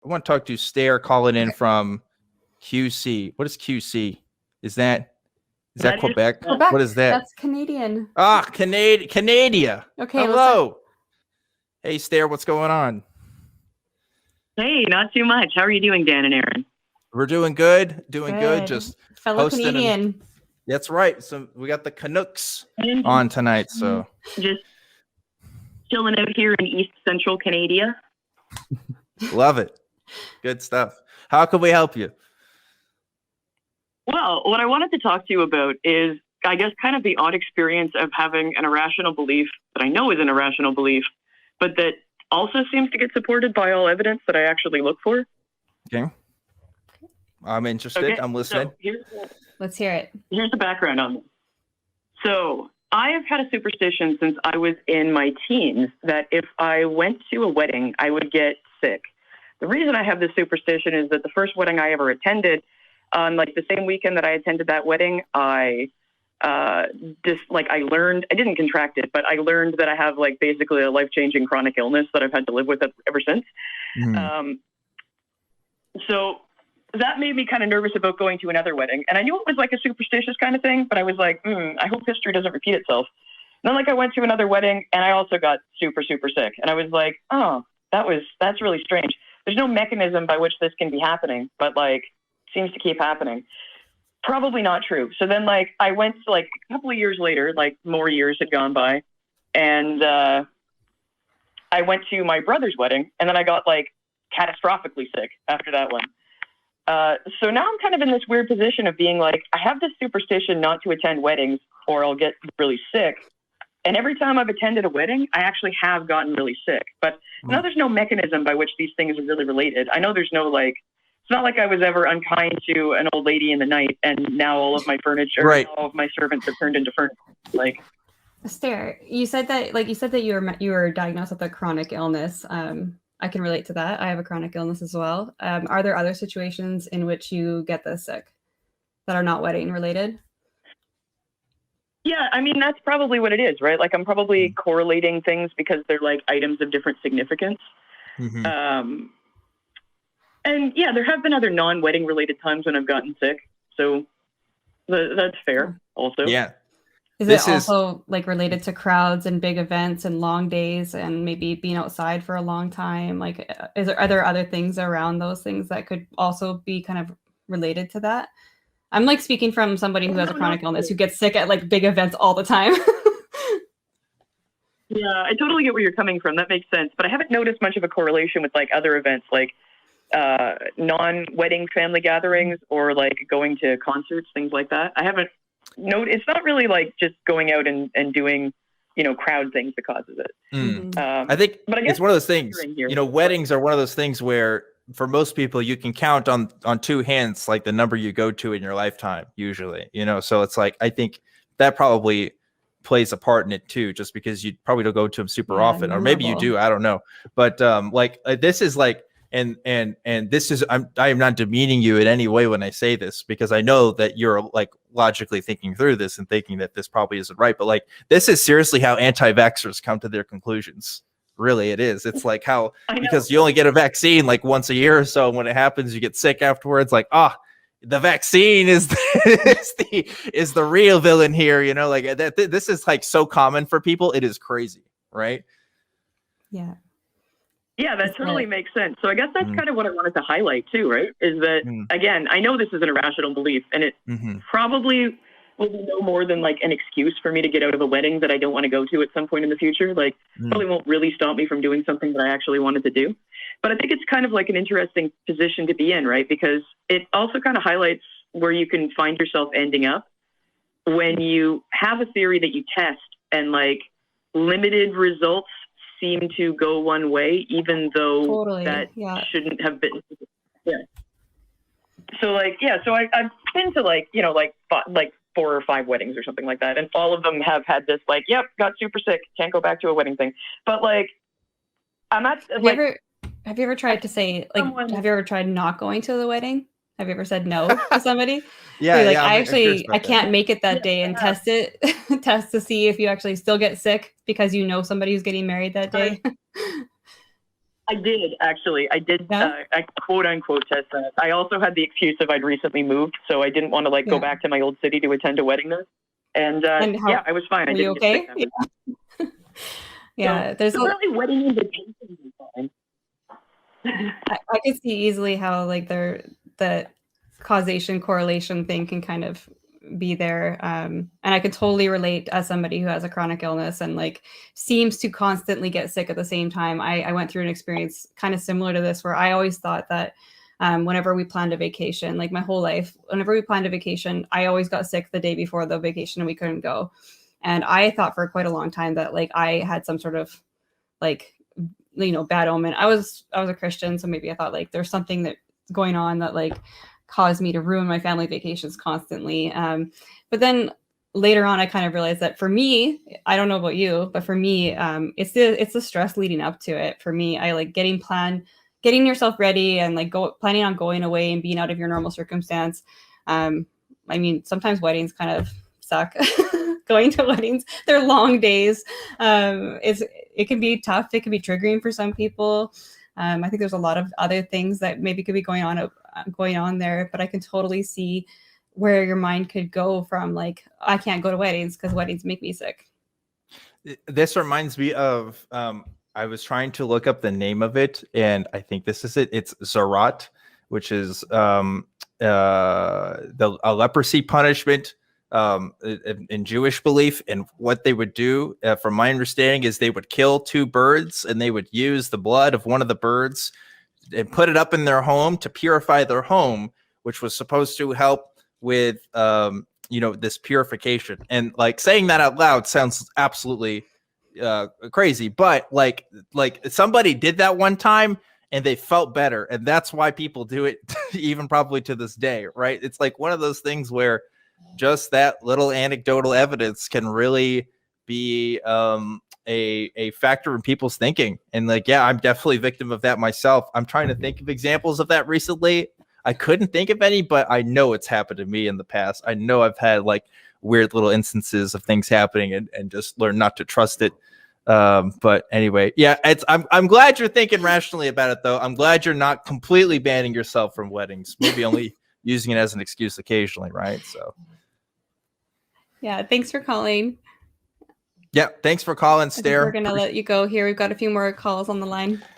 I want to talk to Stair calling in Okay. from QC. What is QC? Is that That is Quebec? Quebec. What is that? That's Canadian. Ah, Canada. Okay. Hello. Hey, Stair, what's going on? Hey, not too much. How are you doing, Dan and Erin? We're doing good. Doing good. Just fellow hosting Canadian. That's right. So we got the Canucks on tonight. So just chilling out here in East Central Canada. Love it. Good stuff. How can we help you? Well, what I wanted to talk to you about is, I guess, kind of the odd experience of having an irrational belief that I know is an irrational belief, but that also seems to get supported by all evidence that I actually look for. Okay. I'm interested. Okay, I'm listening. So Let's hear it. Here's the background on this. So I have had a superstition since I was in my teens that if I went to a wedding, I would get sick. The reason I have this superstition is that the first wedding I ever attended, on like the same weekend that I attended that wedding, I learned, I didn't contract it, but I learned that I have like basically a life-changing chronic illness that I've had to live with ever since. Mm. So that made me kind of nervous about going to another wedding. And I knew it was like a superstitious kind of thing, but I was like, I hope history doesn't repeat itself. And then like I went to another wedding and I also got super, super sick. And I was like, oh, that's really strange. There's no mechanism by which this can be happening, but like seems to keep happening. Probably not true. So then like I went to like a couple of years later, like more years had gone by, and I went to my brother's wedding, and then I got like catastrophically sick after that one. So now I'm kind of in this weird position of being like, I have this superstition not to attend weddings or I'll get really sick. And every time I've attended a wedding, I actually have gotten really sick. But now there's no mechanism by which these things are really related. I know there's no like, it's not like I was ever unkind to an old lady in the night and now all of my furniture, right. all of my servants have turned into furniture. Like, Stair, you said that you were diagnosed with a chronic illness. I can relate to that. I have a chronic illness as well. Are there other situations in which you get this sick that are not wedding related? Yeah, I mean, that's probably what it is, right? Like I'm probably correlating things because they're like items of different significance. Mm-hmm. And yeah, there have been other non-wedding related times when I've gotten sick. So that's fair also. Yeah. Is it also like related to crowds and big events and long days and maybe being outside for a long time? Like, are there other things around those things that could also be kind of related to that? I'm like speaking from somebody who has a chronic illness who gets sick at like big events all the time. Yeah, I totally get where you're coming from. That makes sense. But I haven't noticed much of a correlation with like other events, like non-wedding family gatherings or like going to concerts, things like that. I haven't noticed. It's not really like just going out and doing, crowd things that causes it. I think it's one of those things, here, weddings are one of those things where for most people you can count on two hands, like the number you go to in your lifetime usually, so it's like, I think that probably plays a part in it too, just because you probably don't go to them super often, or maybe you do, I don't know. But this is like, and this is, I am not demeaning you in any way when I say this, because I know that you're like logically thinking through this and thinking that this probably isn't right. But like, this is seriously how anti-vaxxers come to their conclusions. Really, it is. It's like how, because you only get a vaccine like once a year or so. And when it happens, you get sick afterwards. Like, the vaccine is the real villain here. Like that. This is like so common for people. It is crazy, right? Yeah. Yeah, that totally makes sense. So I guess that's kind of what I wanted to highlight too, right? Is that, again, I know this is an irrational belief, and it probably will be no more than like an excuse for me to get out of a wedding that I don't want to go to at some point in the future. Like, probably won't really stop me from doing something that I actually wanted to do. But I think it's kind of like an interesting position to be in, right? Because it also kind of highlights where you can find yourself ending up when you have a theory that you test and like limited results seem to go one way, even though shouldn't have been. Yeah. So like, so I've been to like, like 4 or 5 weddings or something like that. And all of them have had this like, yep, got super sick, can't go back to a wedding thing. But like, I'm not like. Have you ever tried to say, like, have you ever tried not going to the wedding? Have you ever said no to somebody? I can't make it that day, and test to see if you actually still get sick because somebody who's getting married that day. I did actually. I did. Yeah? I quote unquote test that. I also had the excuse of I'd recently moved, so I didn't want to like go Yeah. back to my old city to attend a wedding there. And, And how, yeah, I was fine. I were you didn't get okay? sick. Yeah. Yeah, there's So really wedding invitations are fine. I could see easily how like the causation correlation thing can kind of be there, and I could totally relate as somebody who has a chronic illness and like seems to constantly get sick at the same time. I went through an experience kind of similar to this where I always thought that whenever we planned a vacation, like my whole life, whenever we planned a vacation, I always got sick the day before the vacation and we couldn't go. And I thought for quite a long time that like I had some sort of like, you know, bad omen. I was a Christian, so maybe I thought like there's something that going on that like caused me to ruin my family vacations constantly. But then later on, I kind of realized that for me, I don't know about you, but for me, it's the stress leading up to it. For me, I like getting yourself ready and like planning on going away and being out of your normal circumstance. I mean, sometimes weddings kind of suck. Going to weddings, they're long days. It can be tough. It can be triggering for some people. I think there's a lot of other things that maybe could be going on there, but I can totally see where your mind could go from like, I can't go to weddings because weddings make me sick. This reminds me of I was trying to look up the name of it, and I think this is it. It's Zarat, which is a leprosy punishment in Jewish belief. And what they would do, from my understanding, is they would kill two birds and they would use the blood of one of the birds and put it up in their home to purify their home, which was supposed to help with this purification. And like saying that out loud sounds absolutely crazy, but like somebody did that one time and they felt better, and that's why people do it even probably to this day, right? It's like one of those things where just that little anecdotal evidence can really be a factor in people's thinking. And like, yeah, I'm definitely a victim of that myself. I'm trying to think of examples of that recently. I couldn't think of any, but I know it's happened to me in the past. I know I've had like weird little instances of things happening and just learn not to trust it. But anyway, yeah, I'm glad you're thinking rationally about it, though. I'm glad you're not completely banning yourself from weddings, maybe only using it as an excuse occasionally, right? So yeah, thanks for calling. Yeah, thanks for calling, Stair. We're gonna let you go here. We've got a few more calls on the line.